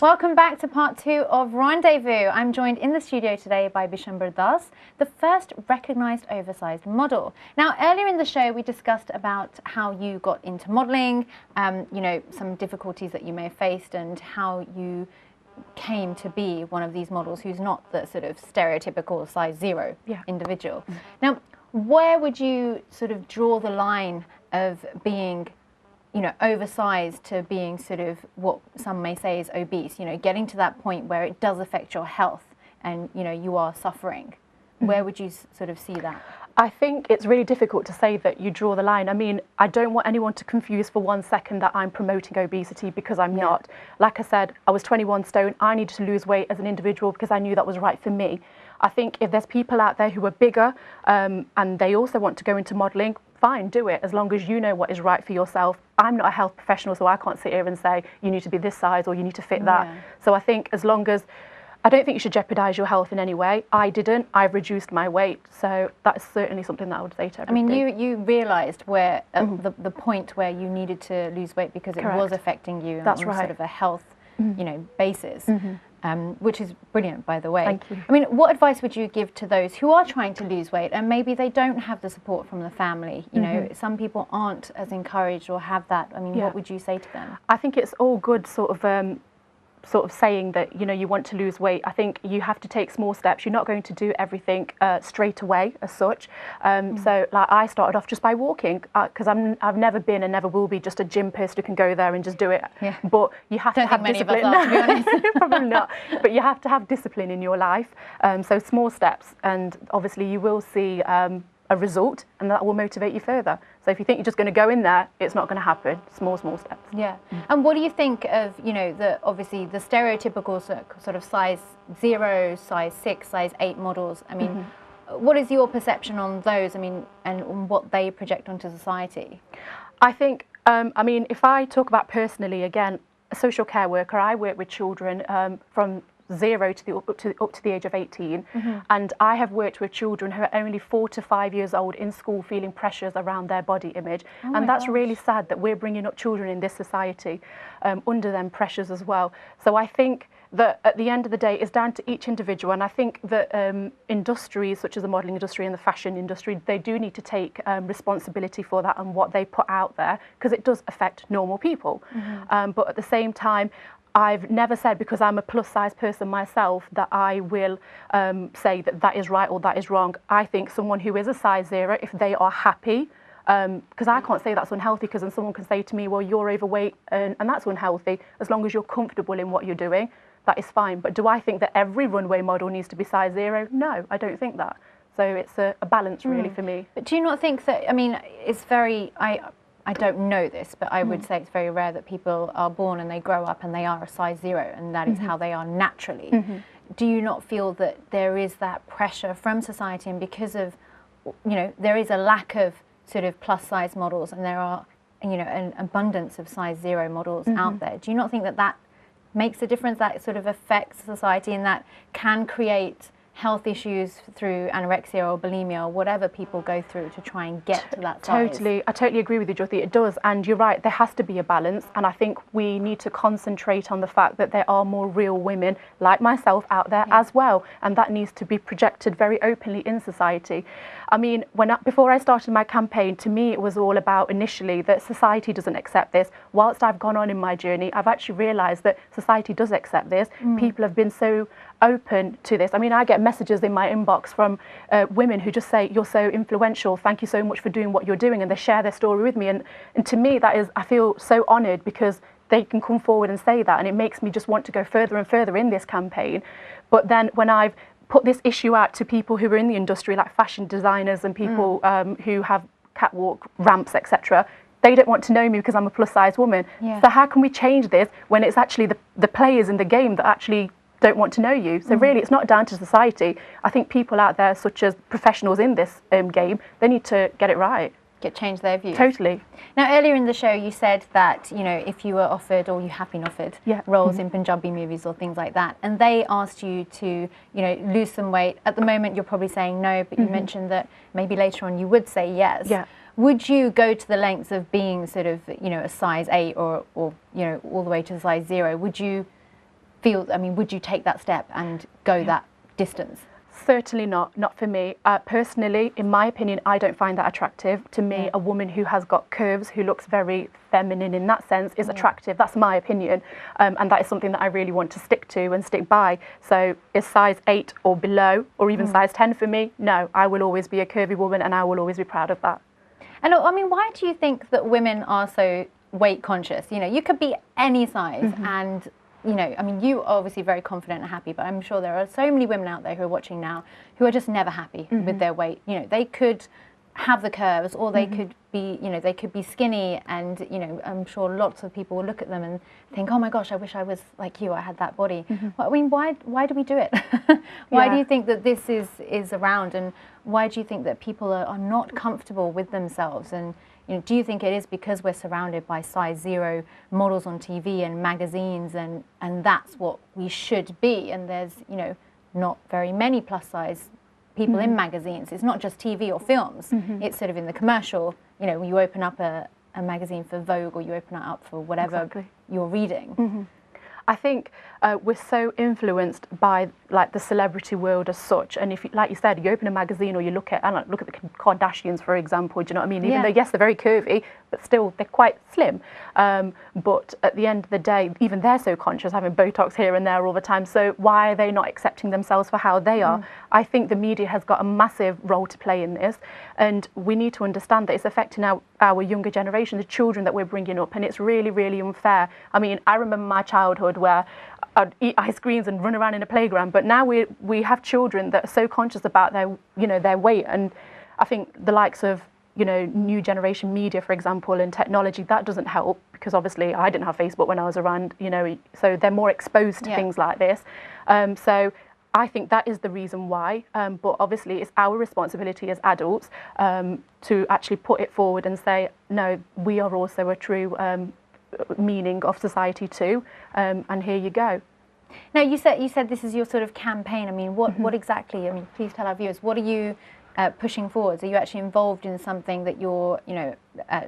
Welcome back to part 2 of Rendezvous. I'm joined in the studio today by Bishamber Das, the first recognised oversized model. Now, earlier in the show, we discussed about how you got into modelling, you know, some difficulties that you may have faced and how you came to be one of these models who's not the sort of stereotypical size 0 individual. Now, where would you sort of draw the line of being, you know, oversized to being sort of what some may say is obese, you know, getting to that point where it does affect your health and, you know, you are suffering? Where would you sort of see that? I think it's really difficult to say that you draw the line. I mean, I don't want anyone to confuse for 1 second that I'm promoting obesity, because I'm not. Like I said, I was 21 stone. I needed to lose weight as an individual because I knew that was right for me. I think if there's people out there who are bigger and they also want to go into modelling, fine, do it, as long as you know what is right for yourself. I'm not a health professional, so I can't sit here and say you need to be this size or you need to fit that. So I think as long as, I don't think you should jeopardise your health in any way. I didn't. I've reduced my weight, so that's certainly something that I would say to everybody. I mean, you realised where the point where you needed to lose weight because it was affecting you on sort of a health, you know, basis. Which is brilliant, by the way. Thank you. I mean, what advice would you give to those who are trying to lose weight and maybe they don't have the support from the family? You know, some people aren't as encouraged or have that. I mean, what would you say to them? I think it's all good sort of saying that, you know, you want to lose weight. I think you have to take small steps. You're not going to do everything straight away as such. So like I started off just by walking because I've never been and never will be just a gym person who can go there and just do it. But you have to have discipline. Don't think many of us are, to be honest. Probably not. But you have to have discipline in your life. So small steps, and obviously you will see a result, and that will motivate you further. So if you think you're just going to go in there, it's not going to happen. Small steps. Yeah. And what do you think of, you know, obviously the stereotypical sort of size 0, size 6, size 8 models? I mean, what is your perception on those? I mean, and on what they project onto society? I think, I mean, if I talk about personally, again, a social care worker, I work with children from 0 to up to the age of 18, and I have worked with children who are only 4 to 5 years old in school feeling pressures around their body image, and that's really sad that we're bringing up children in this society under them pressures as well. So I think that at the end of the day it's down to each individual, and I think that industries such as the modelling industry and the fashion industry, they do need to take responsibility for that and what they put out there, because it does affect normal people. But at the same time, I've never said, because I'm a plus size person myself, that I will say that that is right or that is wrong. I think someone who is a size 0, if they are happy, because I can't say that's unhealthy, because then someone can say to me, well, you're overweight and that's unhealthy. As long as you're comfortable in what you're doing, that is fine. But do I think that every runway model needs to be size 0? No, I don't think that. So it's a balance really for me. But do you not think that, I mean, it's very, I don't know this, but I would say it's very rare that people are born and they grow up and they are a size 0, and that is how they are naturally. Do you not feel that there is that pressure from society, and because of, you know, there is a lack of sort of plus size models, and there are, you know, an abundance of size 0 models out there? Do you not think that that makes a difference, that sort of affects society, and that can create health issues through anorexia or bulimia or whatever people go through to try and get to that size? Totally, I totally agree with you, Jyoti. It does, and you're right, there has to be a balance, and I think we need to concentrate on the fact that there are more real women like myself out there as well, and that needs to be projected very openly in society. I mean, before I started my campaign, to me it was all about initially that society doesn't accept this. Whilst I've gone on in my journey, I've actually realised that society does accept this. People have been so open to this. I mean, I get messages in my inbox from women who just say, you're so influential, thank you so much for doing what you're doing, and they share their story with me, and to me that is, I feel so honoured because they can come forward and say that, and it makes me just want to go further and further in this campaign. But then when I've put this issue out to people who are in the industry, like fashion designers and people who have catwalk ramps, etc., they don't want to know me because I'm a plus size woman. So how can we change this when it's actually the players in the game that actually don't want to know you? So really it's not down to society. I think people out there, such as professionals in this game, they need to get it right. Change their views. Totally. Now, earlier in the show you said that, you know, if you were offered, or you have been offered, roles in Punjabi movies or things like that, and they asked you to, you know, lose some weight, at the moment you're probably saying no, but you mentioned that maybe later on you would say yes. Would you go to the lengths of being sort of, you know, a size 8 or you know, all the way to size 0? Would you feel, I mean, would you take that step and go that distance? Certainly not for me. Personally, in my opinion, I don't find that attractive. To me, a woman who has got curves, who looks very feminine in that sense, is attractive. That's my opinion. And that is something that I really want to stick to and stick by. So is size 8 or below, or even size 10 for me? No, I will always be a curvy woman, and I will always be proud of that. And I mean, why do you think that women are so weight conscious? You know, you could be any size and, you know, I mean, you are obviously very confident and happy, but I'm sure there are so many women out there who are watching now who are just never happy with their weight. You know, they could have the curves, or they could be, you know, they could be skinny, and, you know, I'm sure lots of people will look at them and think, oh my gosh, I wish I was like you, I had that body. Well, I mean, why do we do it? Why do you think that this is around, and why do you think that people are not comfortable with themselves? And, you know, do you think it is because we're surrounded by size 0 models on TV and magazines, and that's what we should be, and there's, you know, not very many plus size people in magazines? It's not just TV or films, it's sort of in the commercial, you know, you open up a magazine for Vogue, or you open it up for whatever you're reading. I think we're so influenced by like the celebrity world as such, and if, like you said, you open a magazine or you look at the Kardashians, for example. Do you know what I mean? Even though yes, they're very curvy, but still they're quite slim. But at the end of the day, even they're so conscious, having Botox here and there all the time. So why are they not accepting themselves for how they are? I think the media has got a massive role to play in this, and we need to understand that it's affecting our younger generation, the children that we're bringing up, and it's really, really unfair. I mean, I remember my childhood where I'd eat ice creams and run around in a playground, but now we have children that are so conscious about their, you know, their weight. And I think the likes of, you know, new generation media, for example, and technology, that doesn't help, because obviously I didn't have Facebook when I was around, you know, so they're more exposed to things like this. So I think that is the reason why, but obviously it's our responsibility as adults to actually put it forward and say, no, we are also a true meaning of society too, and here you go. Now, you said this is your sort of campaign. I mean, what exactly? I mean, please tell our viewers, what are you pushing forwards? Are you actually involved in something that you're, you know,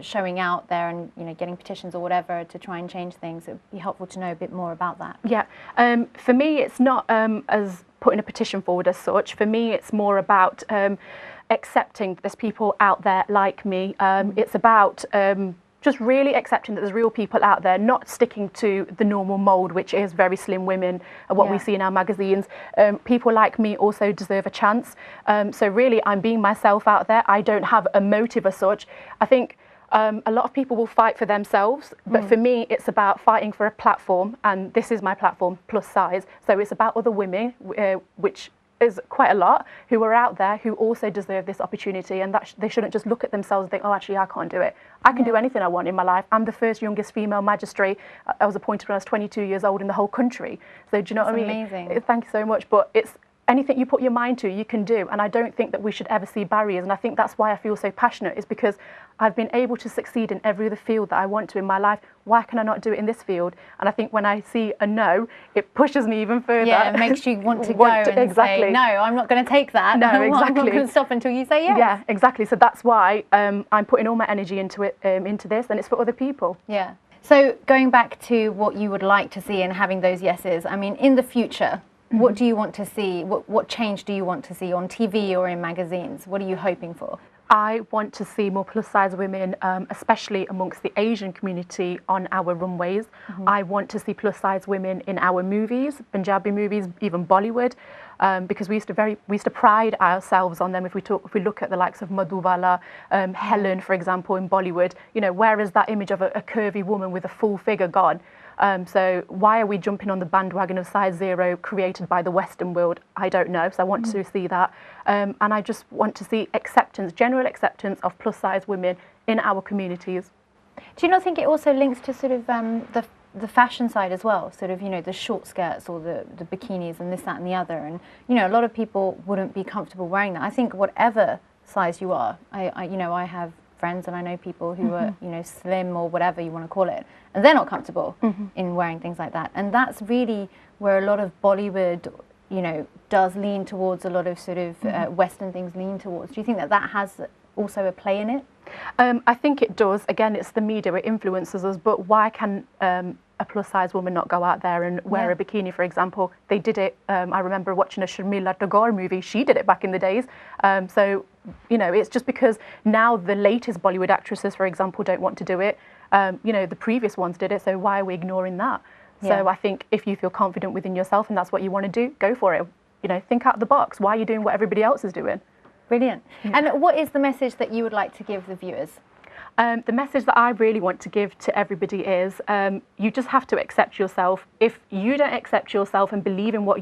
showing out there, and, you know, getting petitions or whatever to try and change things? It would be helpful to know a bit more about that. Yeah, for me, it's not as putting a petition forward as such. For me, it's more about accepting there's people out there like me. It's about just really accepting that there's real people out there, not sticking to the normal mould, which is very slim women, what we see in our magazines. People like me also deserve a chance. So really, I'm being myself out there. I don't have a motive as such. I think a lot of people will fight for themselves, but for me, it's about fighting for a platform, and this is my platform, Plus Size. So it's about other women, which is quite a lot, who are out there who also deserve this opportunity, and that they shouldn't just look at themselves and think, oh, actually, I can't do it. I can do anything I want in my life. I'm the first youngest female magistrate. I was appointed when I was 22 years old in the whole country. So do you know what I mean? Amazing. Thank you so much. But it's anything you put your mind to, you can do. And I don't think that we should ever see barriers. And I think that's why I feel so passionate, is because I've been able to succeed in every other field that I want to in my life. Why can I not do it in this field? And I think when I see a no, it pushes me even further. Yeah, it makes you want to go and say, no, I'm not going to take that. No, exactly. I'm not going to stop until you say yes. Yeah, exactly. So that's why I'm putting all my energy into it, into this, and it's for other people. Yeah. So going back to what you would like to see and having those yeses, I mean, in the future, what do you want to see? What change do you want to see on TV or in magazines? What are you hoping for? I want to see more plus size women, especially amongst the Asian community, on our runways. I want to see plus size women in our movies, Punjabi movies, even Bollywood, because we used to pride ourselves on them. If we look at the likes of Madhubala, Helen, for example, in Bollywood, you know, where is that image of a curvy woman with a full figure gone? So why are we jumping on the bandwagon of size 0 created by the Western world? I don't know. So I want to see that. And I just want to see acceptance, general acceptance of plus size women in our communities. Do you not think it also links to sort of the fashion side as well? Sort of, you know, the short skirts or the bikinis and this, that and the other. And, you know, a lot of people wouldn't be comfortable wearing that. I think whatever size you are, I have friends and I know people who are, you know, slim or whatever you want to call it, and they're not comfortable in wearing things like that. And that's really where a lot of Bollywood, you know, does lean towards, a lot of sort of Western things lean towards. Do you think that that has also a play in it? I think it does. Again, it's the media, it influences us, but why can a a plus size woman not go out there and wear a bikini, for example? They did it. I remember watching a Sharmila Tagore movie. She did it back in the days. So, you know, it's just because now the latest Bollywood actresses, for example, don't want to do it. You know, the previous ones did it. So why are we ignoring that? So I think if you feel confident within yourself and that's what you want to do, go for it. You know, think out of the box. Why are you doing what everybody else is doing? Brilliant. And what is the message that you would like to give the viewers? The message that I really want to give to everybody is you just have to accept yourself. If you don't accept yourself and believe in what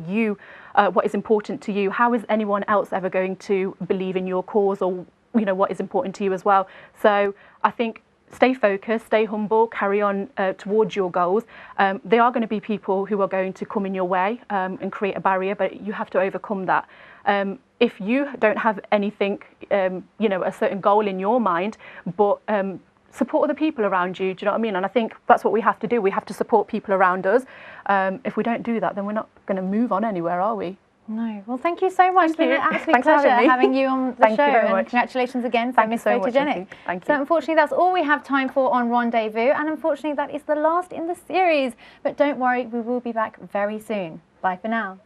is important to you, how is anyone else ever going to believe in your cause or, you know, what is important to you as well? So I think stay focused, stay humble, carry on towards your goals. There are going to be people who are going to come in your way and create a barrier, but you have to overcome that. If you don't have anything, you know, a certain goal in your mind, but support other people around you, do you know what I mean? And I think that's what we have to do. We have to support people around us. If we don't do that, then we're not going to move on anywhere, are we? No. Well, thank you so much. It's been an absolute Thanks pleasure for having you on the show. And congratulations again for Miss Photogenic. Thank you. So unfortunately, that's all we have time for on Rendezvous. And unfortunately, that is the last in the series. But don't worry, we will be back very soon. Bye for now.